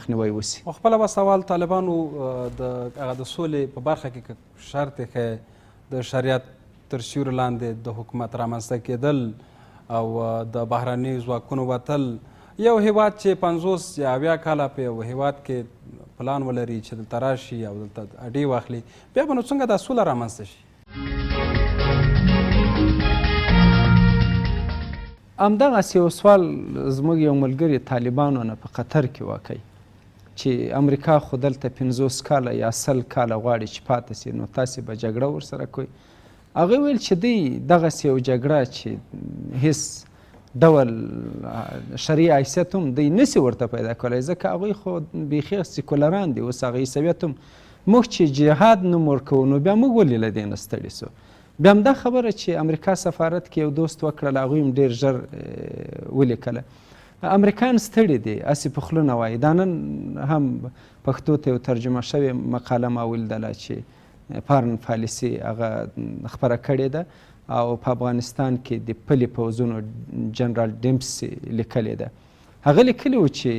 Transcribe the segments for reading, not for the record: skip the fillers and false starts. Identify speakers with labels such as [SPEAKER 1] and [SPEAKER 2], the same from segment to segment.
[SPEAKER 1] مخنیوی وسي.
[SPEAKER 2] خپله به سوال طالبانو د سولې په برخه کې شرط یې د شریعت تر سیوري لاندې د حکومت رامنځته کېدل او د بهرنیو ځواکونو وتل، یو هیواد چې 50 یا 70 کاله په یو هیواد کې پلان ولري چې دلته راشي او دلته اډې واخلي، بیا به نو څنګه دا سوله رامنځته شي؟
[SPEAKER 1] همدغسې یو سوال زموږ یو ملګري طالبانو نه په قطر کې واقع چې امریکا خو دلته 50 کاله یا 100 کاله غواړي چې پاتې سي، نو تاسې به جګړه ورسره کوئ. هغوی ویل چې دوی دغسې یو جګړه چې هیڅ ډول شرعي حیثیت هم دوی نسي ورته پیدا کولی، ځکه هغوی خو بیخي سیکولران دي. اوس هغه عیسویت هم موږ چې جهاد نوم ورکوو نو بیا موږ ولې له دې نه ستړي سو. بیا همدا خبره چې امریکا سفارت کې یو دوست وکړله، هغوی هم ډېر ژر ولیکله. امریکایان ستړي دي، هسې په خوله نه وایي. دا نن هم پښتو ته یو ترجمه شوې مقاله ما ولیدله چې فارن پالیسي هغه خپره کړې ده او په افغانستان کې د پلي پوځونو جنرال ډیمپسي لیکلې ده. هغه لیکلي و چې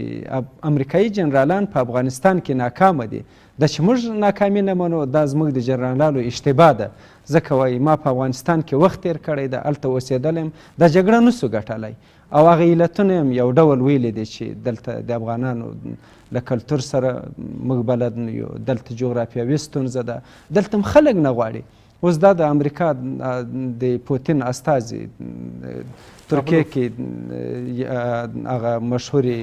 [SPEAKER 1] امریکایي جنرالان په افغانستان کې ناکامه دي. دا چې موږ ناکامي نه منو دا زموږ د جنرالانو اشتباه ده، ځکه وایي ما په افغانستان کې وخت تیر کړی ده، هلته اوسېدلی یم، دا جګړه نسو ګټلی. او هغه علتونه هم یو ډول ویلی دی چې دلته د افغانانو له کلتور سره موږ بلد نه یو، دلته جغرافیوي ستونزه ده، دلته هم خلک نه غواړي. اوس دا د امریکا د پوتین استازي ترکیه کې هغه مشهورې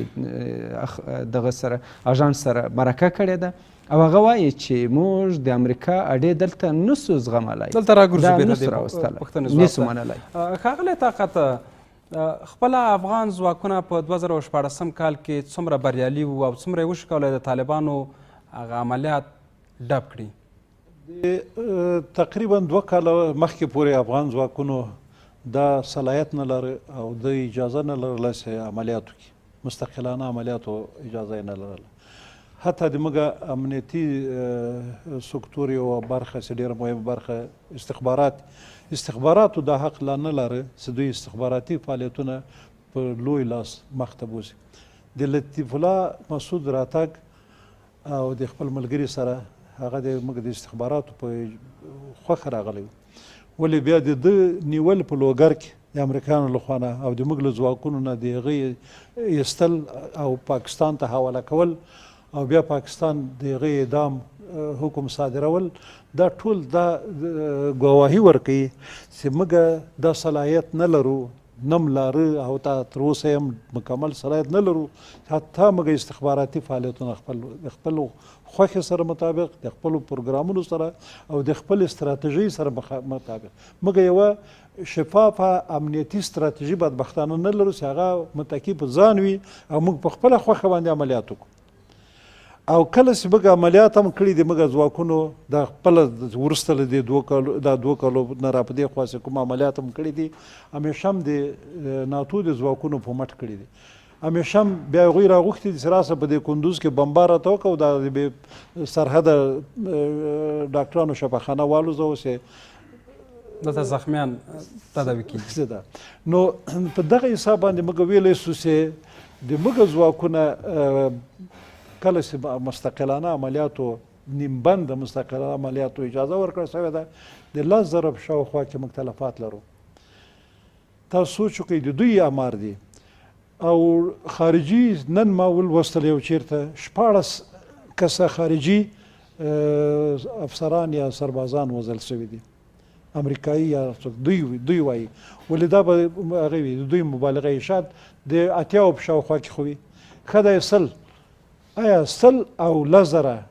[SPEAKER 1] دغه سره اژانس سره مرکه کړې ده او هغه وایي چې موږ د امریکا اډې دلته نسو زغملی،
[SPEAKER 2] دلته راګرځو
[SPEAKER 1] دا نسو راوستلی، نسو منلی.
[SPEAKER 2] ښاغلی طاقت، خپله افغان ځواکونه په 2014 کال کې څومره بریالي وو او څومره یې وشي کولی د طالبانو هغه عملیات ډب کړي؟
[SPEAKER 3] تقریبا 2 کاله مخکې پورې افغان ځواکونو دا صلاحیت نه لري او د اجازه نه لرله چې عملیات وکړي، مستقلانه عملیاتو اجازه یې نه لرله. حتی د موږ امنیتي سکتور یوه برخه چې ډېره مهمه برخه استخباراتو دا حق لا نه لري چې دوی استخباراتي فعالیتونه په لوی لاس مخته بوځي. د لطیف الله مسعود راتګ او د خپل ملګري سره هغه د موږ د استخباراتو په خوښه راغلی، ولې بیا د ده نیول په لوګر کې د امریکایانو لخوا نه او د موږ له ځواکونو نه د هغې ایستل او پاکستان ته حواله کول او بیا پاکستان د هغې اعدام حکم صادرول، دا ټول دا ګواهي ورکوي چې موږ دا صلاحیت نه لرو، نم لاره او تا تر اوسه هم مکمل صلاحیت نه لرو، حتی موږ استخباراتي فعالیتونه خپل خوښې سره مطابق د خپلو پروګرامونو سره او د خپل استراتیژۍ سره مطابق موږ یوه شفافه امنیتي استراتیژي بدبختانه نه لرو چې هغه متکي په ځان وي او موږ په خپله خوښه باندې عملیات وکړو. او کله چې موږ عملیات هم کړي دي، موږ ځواکونو دا خپله وروسته له دې 2 کالو نه را په دې خوا چې کوم عملیات هم کړي دي، همیشه هم د ناتو د ځواکونو په مټ کړي دي. همیشه هم بیا هغوی راغوښتي دي چې راسه په دې کندوز کې بمبار راته وکړو، دا د بې سرحده ډاکټرانو شفاخانه والوځو چې
[SPEAKER 2] دلته زخمیان تداوي کېږي.
[SPEAKER 3] نو په دغه حساب باندې موږ ویلی سو چې د موږ ځواکونه کله چې مستقلانه عملیاتو نیم بند مستقلانه عملیاتو اجازه ورکړه شوې ده، د 10,000 شاوخوا کې موږ تلفات لرو. تاسو سوچ وکړئ د دوی اعمار دي او خارجي نن ما ولوستل یو چیرته 14 کسه خارجي افسران یا سربازان وژل شوي دي، امریکایي یا دوی وایي، ولې دا به هغه وي د دوی مبالغه یې شاید د 80 په شاوخوا کې خو وي. ښه دی 100 آیا 100 او 10,000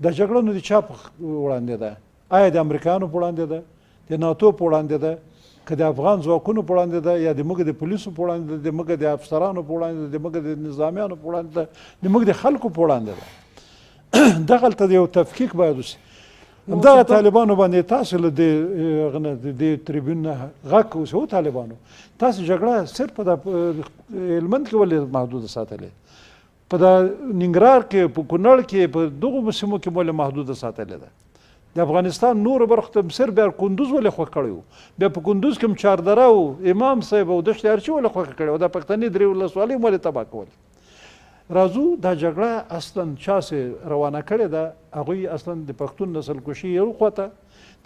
[SPEAKER 3] د جګړه نو د چا په وړاندې ده؟ آیا د امریکایانو په وړاندې ده، د ناتو په وړاندې ده، که د افغان ځواکونو په وړاندې ده، یا د موږ د پولیسو په وړاندې ده، د موږ د افسرانو په وړاندې ده، د موږ د نظامیانو په وړاندې ده، د موږ د خلکو په وړاندې ده؟ دغلته د یو تفکیک باید وشي. همدغه طالبانو باندې تاسو له د تریبیون نه غږ اوسئ، او طالبانو تاسو جګړه صرف په هلمند کې ولې محدوده ساتلې؟ په ننګرهار کې، په کونړ کې، په دغو سیمو کې ولې محدوده ساتلې ده؟ د افغانستان نورو برخو ته صرف بیا کندوز ولې خوښ کړی و؟ بیا په کندوز کې هم چاردره و، امام صاحب او دشت ارچي ولې خوښ کړی و؟ دا پښتني 3 ولسوالۍ ولې تباه کول؟ راځو دا جګړه اصلا چا سې روانه کړې ده هغوی اصلا د پښتون نسل کشي یو خواته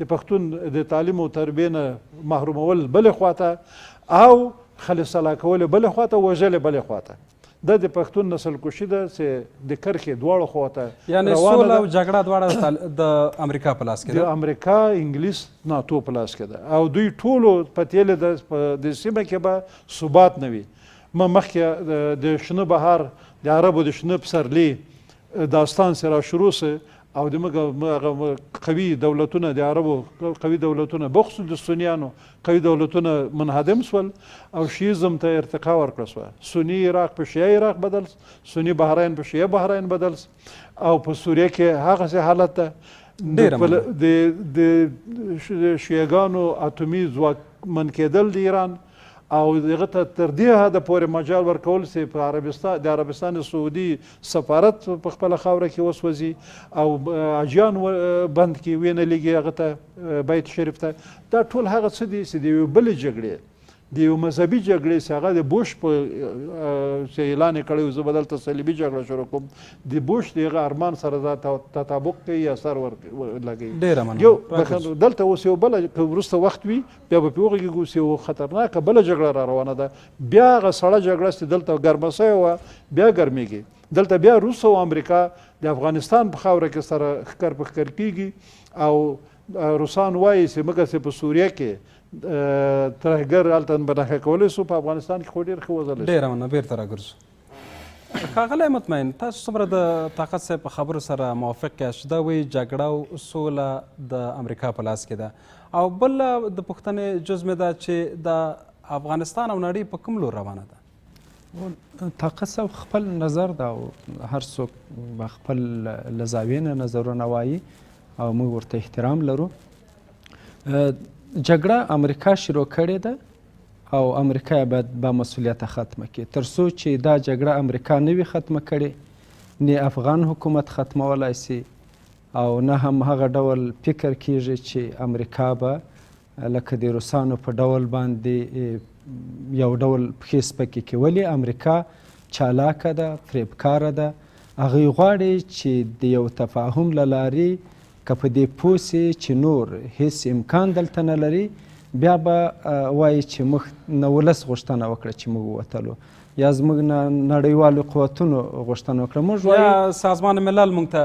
[SPEAKER 3] د پښتون د تعلیم او تربیې نه محرومول بلې خواته او خلصلا کول بلې خواته وژل بلې خواته د پښتون نسل کشي ده چې د کرښې دواړو خواته
[SPEAKER 2] یعنی سوله او جګړه دواړه د امریکا په لاس کې ده
[SPEAKER 3] د امریکا انګلیس ناتو په لاس کې ده او دوی ټولو پتیلې د سیمه کې به ثبات نه وي مخکې د شنه بهار د عربو د شنه پسرلي داستان سره شروع سه او د موږ قوي دولتونه د عربو قوي دولتونه بخصوص د سنیانو قوي دولتونه منهدم سول او شیزم ته ارتقا ورکړه سوه سني عراق په شیعه عراق بدل سني بحرین په شیعه بحرین بدل او په سوریه کې هغسې حالت ده د شیعهګانو اتومي ځواکمن کېدل د ایران او دغه ته تر دې حده پورې مجال ورکول سي په عربستان سعودي سفارت په خپله خاوره کې وسوځي او اجیان بند کړي وینه لګي هغه ته بیت شریف ته دا ټول هغه څه دي چې د یوې بلې جګړې د یو مذهبي جګړې چې هغه د بوش په چې اعلان یې کړی و زه به دلته صلیبي جګړه شروع کوم د بوش د هغه ارمان سره دا تطابق کوي یا سر لګوي یو دلته اوس یو بله که وروسته وخت وي بیا به پرې وغږېږو چې یو خطرناکه بله جګړه را روانه ده بیا هغه سړه جګړه چې دلته ګرمه سوې وه بیا ګرمېږي دلته بیا روس او امریکا د افغانستان په خاوره کې سره ښکر په ښکر کېږي او روسان وایي چې موږ چې په سوریه کې ترهګر هلته بنښه کولی شو په افغانستان کې خو ډېر ښه وځلی
[SPEAKER 2] ډېره مننه بېرته راګرځو ښاغلی مطمئن تاسو څومره د طاقت صاحب په خبرو سره موافق یاست چې دا وایي جګړه او سوله د امریکا په لاس کې ده او بل د پوښتنې جز مې ده چې د افغانستان او نړۍ په کوم لور روانه ده
[SPEAKER 1] طاقت صاحب خپل نظر ده او هر څوک به خپل له زاویې نه نظرونه وایي او موږ ورته احترام لرو جګړه امریکا شروع کړې ده او امریکا یې باید با مسؤلیته ختمه کړي تر څو چې دا جګړه امریکا نه وي ختمه کړې نه افغان حکومت ختمولی سي او نه هم هغه ډول فکر کیږي چې امریکا به لکه د روسانو په ډول باندې یو ډول پښې سپکې کې ولې امریکا چالاکه ده فریبکاره ده هغوی غواړي چې د یو تفاهم له لارې که په دې پوه سي چې نور هیڅ امکان دلته نه لري بیا به وایي چې موږ نه ولس غوښتنه وکړه چې موږ ووتلو یا زموږ نه نړیوالو قوتونو غوښتنه وکړه موږ
[SPEAKER 2] یا سازمان ملل موږ ته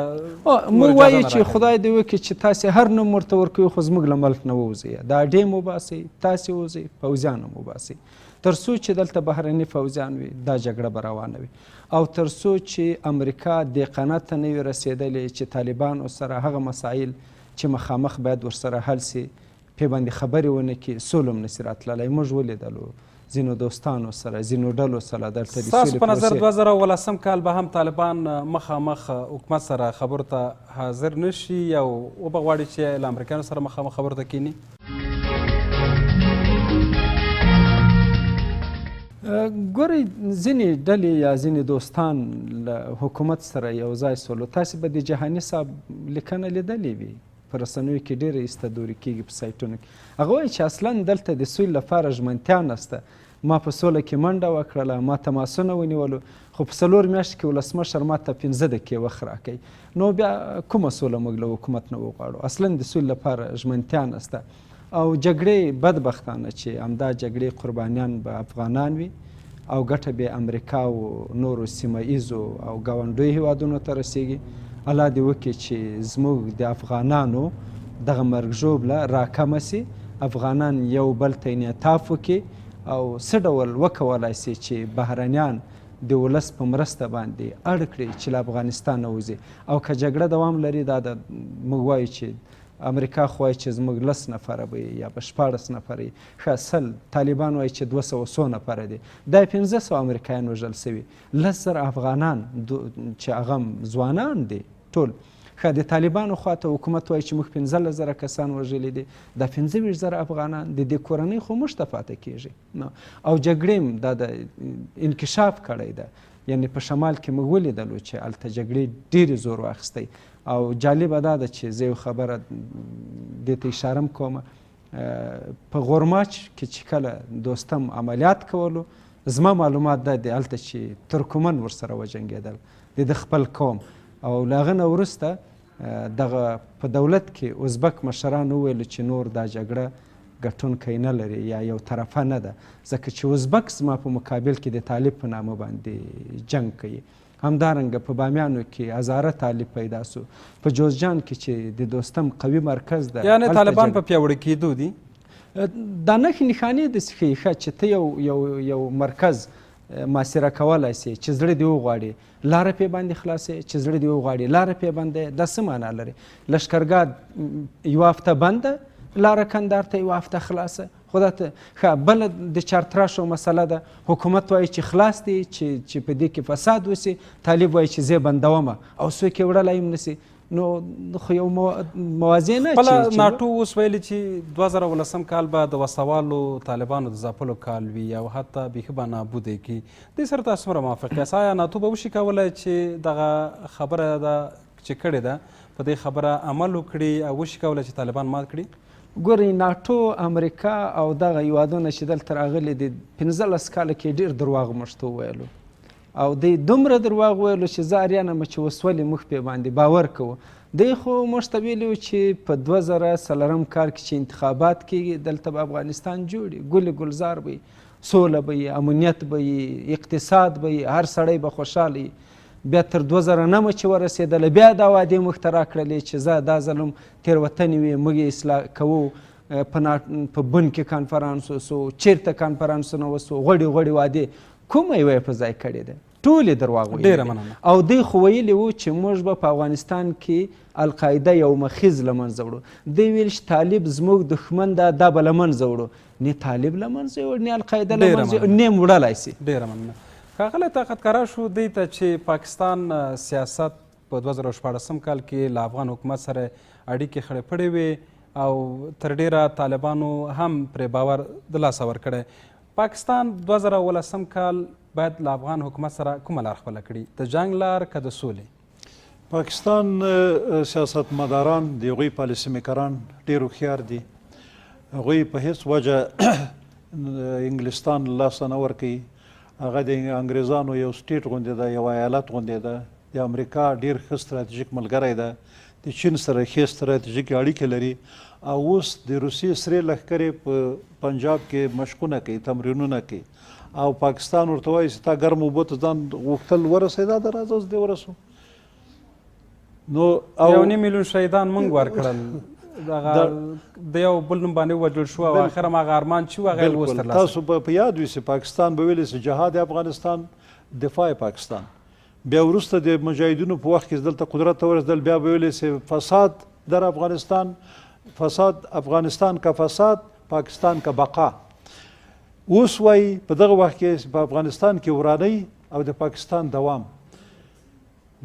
[SPEAKER 1] موږ وایو چې خدای دې وکړي چې تاسې هر نوم ورته ورکوي خو زموږ له ملک نه ووځئ دا ډیم وباسئ تاسې ووځئ پوځیان هم وباسئ تر څو چې دلته بهرني پوځیان وي دا جګړه به روانه وي او تر څو چې امریکا دې قنات ته نه وي رسېدلې چې طالبانو سره هغه مسایل چې مخامخ باید ورسره حل سي پې باندې خبرې ونه کړي سوله هم نسي راتللی موږ ولیدلو ځینو دوستانو سره ځینو ډلو سره دلته
[SPEAKER 2] ستاسو په نظر 2018 کال به هم طالبان مخامخ حکومت سره خبرو ته حاضر نه شي یا وبه غواړي چې له امریکایانو سره مخامخ خبرو ته کښیني
[SPEAKER 1] ګورئ ځینې ډلې یا ځینې دوستان له حکومت سره یو ځای سولو تاسې به د جهاني صاحب لیکنه لیدلې وي په رسنیو کې ډېره ایسته دورې کېږي په سایټونو کې هغه وایي چې اصلا دلته د سولې لپاره ژمنتیا نشته ما په سوله کې منډه وکړله ما تماسونه ونیولو خو په 4 میاشتو کې ولسمشر ما ته 15 دقیقې وخت راکوي نو بیا کومه سوله موږ له حکومت نه وغواړو اصلا د سولې لپاره ژمنتیا نشته او جګړې بدبختانه چې همدا جګړې قربانیان به افغانان وي او ګټه به امریکا او نورو سیمه ایزو او ګاونډیو هیوادونو ته رسیږي الله دې وکړي چې زموږ د افغانانو دغه مرګ ژوبله راکمه سي افغانان یو بل ته انعطاف وکړي او څه ډول وکولی سي چې بهرنیان د ولس په مرسته باندې اړ کړي چې له افغانستان نه وځي او که جګړه دوام لري دا د موږ وایو چې امریکا خو وایي چې زموږ 10 نفره به یا به 14 نفره وي ښه 100 طالبان وایي چې 200 نفره دي دا 1500 امریکایان وژل سوي 10,000 افغانان چې هغه ځوانان دي ټول ښه د طالبانو خواته حکومت وایي چې موږ 15,000 کسان وژلي دي دا 15,000 افغانان د دې کورنۍ خو موږ ته پاته کېږي او جګړې دا د انکشاف کړی ده یعنی په شمال کې موږ ولیدلو چې هلته جګړې ډېرې زور واخیستی او جالبه دا ده چې زه یو خبره دې ته اشاره کوم په غورماچ کې چې کله دوستم عملیات کولو زما معلومات دا دی هلته چې ترکمن ورسره وجنګېدل د خپل قوم او له هغه نه وروسته دغه په دولت کې ازبک مشران وویل چې نور دا جګړه ګټونکی نه لري یا یو طرفه نه ده ځکه چې ازبک زما په مقابل کې د طالب په نامه باندې جنګ کوي. همدارنګه په بامیانو کې هزاره طالب پیدا سو، په جوزجان کې چې د دوستم قوي مرکز ده
[SPEAKER 2] یعنې طالبان په پیاوړي کېدو دي.
[SPEAKER 1] دا نښې نښانې داسې ښیي چې ته یو مرکز محاصره کولی سي چې زړه دې وغواړي لاره پې باندې خلاصې، چې زړه دې وغواړي لاره پې بنده. دا څه معنا لري؟ لښکرګاه یوه هفته بنده، لاره کندهار ته یوه هفته خلاصه. خو دا ته ښه بله د چارتراشو مسله ده، حکومت وایي چې خلاص دی، چې په دې کې فساد وسي، طالب وایي چې زه بندومه او څوک یې وړلی هم نسي. نو خو یو موازی نه
[SPEAKER 2] خپله ناټو اوس ویلي چې 2019 کال به د وسوالو طالبانو د ځپلو کال وي او حتی بیخي به نابوده کړي. دې سره تاسو څومره موافق یاست؟ آیا ناټو به وشي کولی چې دغه خبره ده چې کړې ده په دې خبره عمل وکړي او وشي کولی چې طالبان مات کړي؟
[SPEAKER 1] ګورئ ناټو امریکا او دغه هیوادونه چې دلته راغلي دي 15 کاله کې ډېر درواغ موږ ته وویلو او دوی دومره درواغ ویلو چې زه اریان یم چې اوس ولې موږ پې باندې باور کوو. دوی خو موږ ته ویلي وو چې په 2003 کال کې چې انتخابات کېږي دلته به افغانستان جوړي، ګل ګلزار به وي، سوله به وي، امنیت به وي، اقتصاد به وي، هر سړی به خوشحاله وي. بیا تر 2009 چې ورسېدله بیا دا وعدې موږ ته راکړلې چې زه دا ځل هم تېروتنې وي موږ یې اصلاح کوو. په بن کې کانفرانس وسو، چېرته کانفرانسونه وسو، غوړې غوړې وعدې کومه یوه یې په ځای کړې ده؟ ټولې درواغ ویلي او دوی خو ویلي وو چې موږ به په افغانستان کې القاعده یو مخیز له منځه وړو. دوی ویل چې طالب زموږ دښمن ده، دا به له منځه وړو. نه طالب له منځه یې وړ، نه القاعده له منځه یې نه یې وړلی سي.
[SPEAKER 2] ډېره مننه. ښاغلی طاقت کاره شو دې ته چې پاکستان سیاست په 2014 کال کې له افغان حکومت سره اړیکې خړې پړې وې او تر ډېره طالبانو هم پرې باور د لاسه ورکړی. پاکستان 2019 کال باید له افغان حکومت سره کومه لار خپله کړي؟ د جنګ لار که د سولې؟
[SPEAKER 3] پاکستان سیاستمداران د هغوی پالیسي میکران ډېر هوښیار دي. هغوی په هیڅ وجه انګلستان له لاسه نه ورکوي. هغه د انګریزانو یو سټیټ غوندې ده، یو ایالت غوندې ده. د امریکا ډېر ښه ستراتیژیک ملګری ده، د چین سره ښې ستراتیژیکې اړیکې لري او اوس د روسیې سرې لښکرې په پنجاب کې مشقونه کوي، تمرینونه کوي او پاکستان ورته وایي چې تا ګرم اوبو ته ځان غوښتل ورسېدا د راځه اوس دې ورسو. نو
[SPEAKER 2] 1.5 میلیون شهیدان موږ ورکړل، د یو بل نوم باندې ووژل شو او اخر هم هغه ارمان چې و هغه یې اوس ترلاسه.
[SPEAKER 3] تاسو به یاد وي چې پاکستان به ویلي چې جهاد افغانستان، دفاع پاکستان. بیا وروسته د مجاهدینو په وخت کې دلته قدرت ته ورسېدل، بیا به ویلي چې فساد در افغانستان، فساد افغانستان کا فساد، پاکستان کا بقا. اوس وایي په دغه وخت کې په افغانستان کې ورانۍ او د پاکستان دوام.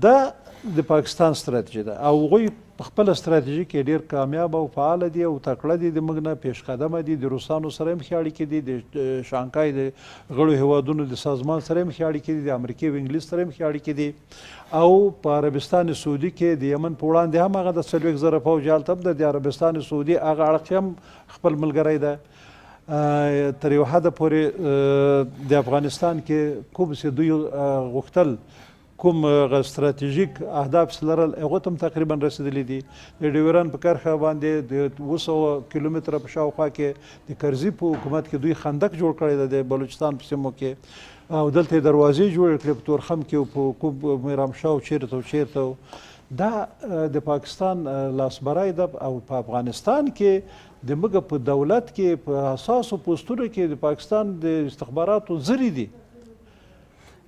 [SPEAKER 3] دا د پاکستان ستراتیژي ده او هغوی په خپله ستراتیژي کې ډېر کامیاب او فعاله دي او تکړه دي، د موږ نه پیشقدمه دي. د روسانو سره هم ښې اړیکې دي، د شانګهای د غړو هیوادونو د سازمان سره هم ښې اړیکې دي، د امریکې او انګلیس سره هم ښې اړیکې دي او په عربستان سعودي کې د یمن په وړاندې هم هغه د 40,000 پوځ هلته هم د عربستان سعودي هغه اړخ هم خپل ملګری ده. تر یو حده پورې د افغانستان کې کوم چې دوی غوښتل کوم ستراتیژیک اهداف چې لرل هغو ته هم تقریبا رسېدلي دي. د ډیورن په کرښه باندې د 200 کیلومتره په شاوخوا کې د کرزي په حکومت کې دوی خندق جوړ کړی ده د بلوچستان په سیمو کې او دلته یې دروازې جوړې کړې په تورخم کې او په کوم میرامشاه او چیرته او چیرته. دا د پاکستان لاسبری ده او په افغانستان کې د موږ په دولت کې په اساسو پوسټونو کې د پاکستان د استخباراتو زري دي.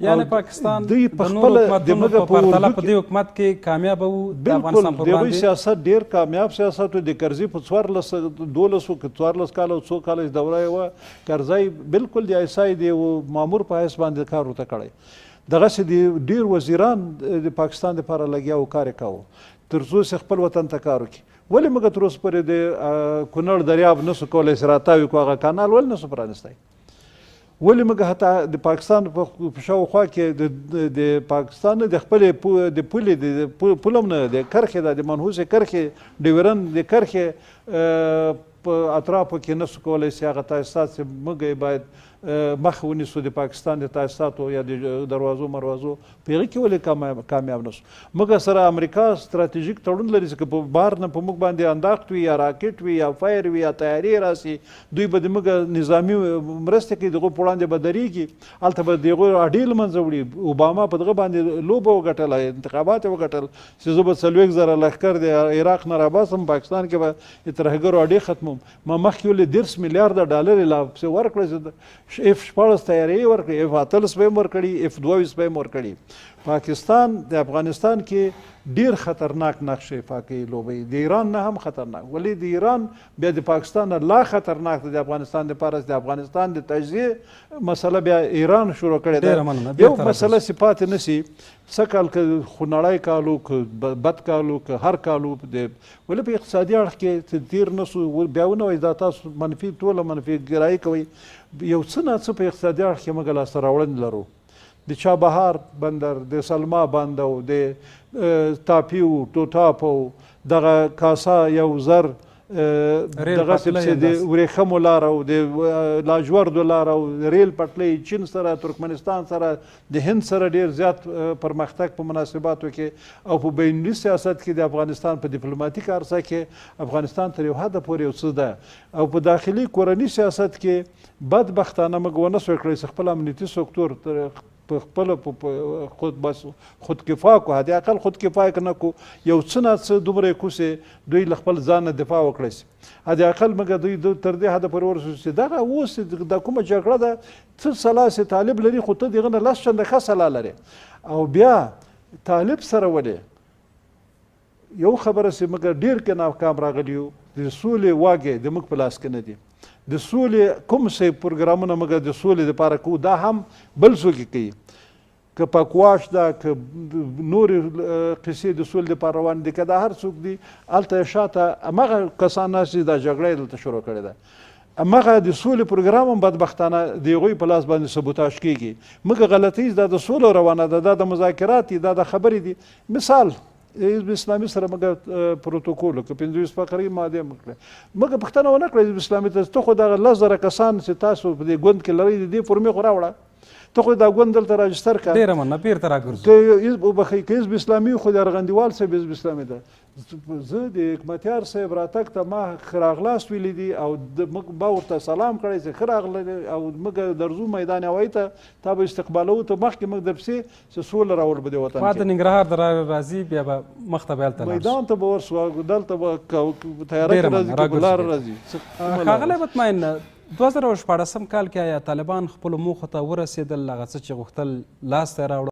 [SPEAKER 2] یعنی پاکستان د نورو حکومتونو په پرتله په دې حکومت کې کامیاب و د افغانستان په
[SPEAKER 3] وړاندې. سیاست ډېر کامیاب سیاست و. د کرزي په 14 کاله او څو کاله دوره یې وه. کرزی بلکل د ایسای د مامور په حیث باندې کار ورته کړی. دغسې د ډېر وزیران د پاکستان دپاره لګیا و کار یې کاوه تر څو چې خپل وطن ته کار وکړي. ولې موږ تر اوسه پورې د کونړ دریاب نسو کولی چې راتاوي کړو هغه کانال ولې نسو پرانستی؟ ولې موږ حتی د پاکستان په شاوخوا کې د پاکستان د خپلې د پولې پول هم نه د کرښې ده د منحوسې کرښې ډیورن د کرښې په اطرافو کې نسو کولی چې هغه تاسیسات چې موږ یې باید مخ ونیسو د پاکستان د تاسیساتو یا د دروازو مروازو په هغې کې ولې کامیاب نه سو. موږ سره امریکا ستراتیژیک تړون لري چې که په بهر نه په موږ باندې انداخت وي یا راکټ وي یا فایر وي یا تیارې راسي دوی به د موږ نظامي مرستې کوي، د هغو په وړاندې به درېږي، هلته به د هغو اډې له منځه وړي. اوباما په دغه باندې لوبه وګټله، انتخابات یې وګټل چې زه به 40,000 لښکر د عراق نه راباسم، پاکستان کې به د ترهګرو اډې ختموم. ما مخکې ولې 10 میلیارده ډالر یې لا پسې ورکړه چې F-16 تیارې یې ورکړې، F-18 به یې ورکړي، F-22 به یې ورکړي. پاکستان د افغانستان کې ډیر خطرناک نقشې فاقې لوبوي، د ایران نه هم خطرناک، ولی د ایران بیا د پاکستان نه لا خطرناک ده. د افغانستان دپاره د افغانستان د تجزیې مسله بیا ایران شروع کړې ده. یو مسله چې پاتې نه سي څه کال که خونړی کالو که بد کالو که هر کالو ولې په اقتصادي اړخ کې تیر نه سو بیا ونه وایي دا تاسو منفي ټوله منفي ګرایي کوئ. یو څه نه څه په اقتصادي اړخ کې موږ لاسته راوړنې لرو. د چابهار بندر، د سلما بند او د تاپیو ټوټاپ او دغه کاسا یو زر دغه د ورېښمو لاره او د لاجوردو لاره او ریل پټلۍ چین سره، ترکمنستان سره، د هند سره ډېر زیات پرمختګ په مناسباتو کې او په بینالمللي سیاست کې د افغانستان په ډیپلوماتیک عرصه کې افغانستان تر یو حده پورې یو څه ده او په داخلي کورني سیاست کې بدبختانه موږ ونه سوی کړی چې خپل امنیتي سکتور په خپله خود کفا کو، حد اقل خود کفا که نه کو، یو څه نه څه دومره یې کوسې دوی له خپل ځان نه دفاع وکړی سي. حد اقل موږ دوی تر دې حده پورې ورسو چې دغه اوس دا کومه جګړه ده څه سلا چې طالب لري خو ته د هغه نه لس چنده ښه سلا لرې. او بیا طالب سره ولې یو خبره چې موږ ډېر کې ناکام راغلي یو، د سولې واګې د موږ په لاس کې نه دي. د سولې کوم څه پروګرامونه موږ د سولې دپاره کوو دا هم بل څوک کوي، که پکواش ده که نورې قصې د سولې دپاره روان دي، که دا هر څوک دي هلته شاته همغه کسان ناست دي دا جګړه یې دلته شروع کړې ده. همغه د سولې پروګرام هم بدبختانه د هغوی په لاس باندې سبوتاژ کېږي. موږ غلطۍ دا د سولو روانه ده، دا د مذاکرات دي، دا د خبرې دي. مثال حزب اسلامي سره موږ پروتوکول که 25 فقرې ماده وکړه، موږ پوښتنه ونه کړه حزب اسلامي ته ته خو دغه 10,000 کسان چې تاسو په دې ګوند کې لرئ د دې فورمې خو راوړه، ته خو دا ګوند دلته راجستر کړه.
[SPEAKER 2] ډېره مننه، بیرته راګرځو.
[SPEAKER 3] که حزب اسلامي خو د ارغندیوال صاحب حزب اسلامي ده، زه د حکمتیار صاحب راتګ ته ما ښه راغلاست ویلي دي او موږ به ورته سلام کړی چې ښه راغلی او موږ درځو میدان هوایي ته، تا به استقبالوو. ته مخکې موږ درپسې چې سوله راوړ به دې وطن کې.
[SPEAKER 2] خوا د ننګرهار د راځي بیا به مخ ته به هلته
[SPEAKER 3] میدان ته به ورسو، دلته به تیاره کې راځي که په لاره راځي.
[SPEAKER 2] ښاغلی مطمئن، 2014 کال کې آیا طالبان خپلو موخو ته ورسېدل؟ هغه څه چې غوښتل لاسته یې راوړل؟